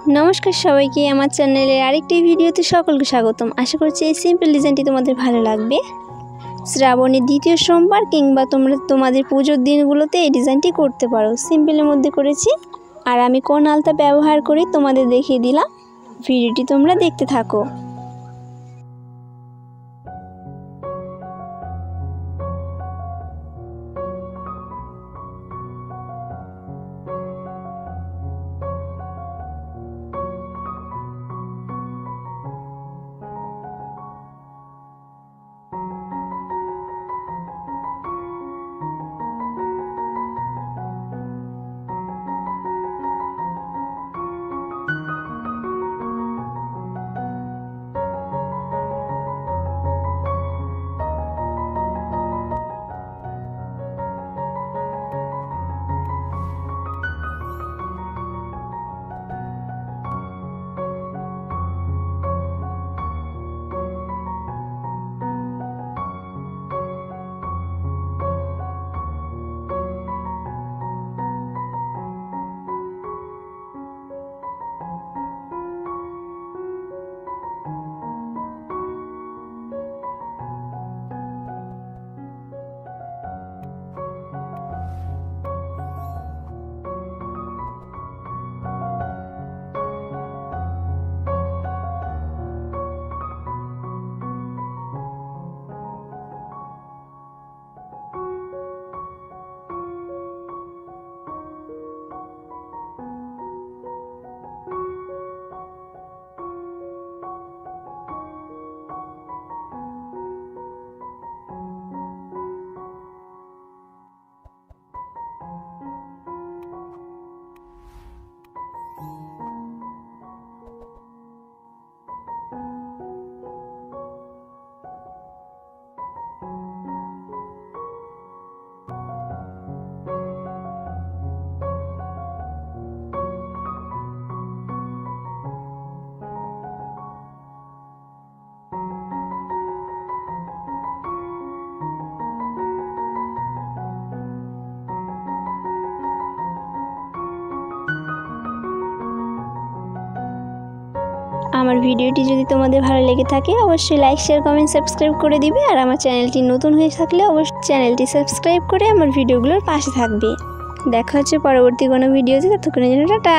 नमस्कार सबाइके आमार चैनेलेर आरेकटी भिडियोते सकलके स्वागतम। आशा करछि এই सिम्पल डिजाइनটি তোমাদের ভালো লাগবে। শ্রাবণের দ্বিতীয় সোমবার কিংবা তোমরা তোমাদের পূজোর দিনগুলোতে এই ডিজাইনটি করতে পারো। সিম্পলের মধ্যে করেছি আর আমি কোন আলতা ব্যবহার করি তোমাদের দেখিয়ে দিলাম। ভিডিওটি তোমরা দেখতে থাকো। আমার ভিডিওটি যদি তোমাদের ভালো লেগে থাকে অবশ্যই লাইক শেয়ার কমেন্ট সাবস্ক্রাইব করে দিবে আর আমার চ্যানেলটি নতুন হয়ে থাকলে অবশ্যই চ্যানেলটি সাবস্ক্রাইব করে আমার ভিডিওগুলোর পাশে থাকবে। দেখা হচ্ছে পরবর্তী কোনো ভিডিওতে, ততক্ষণের জন্য টাটা।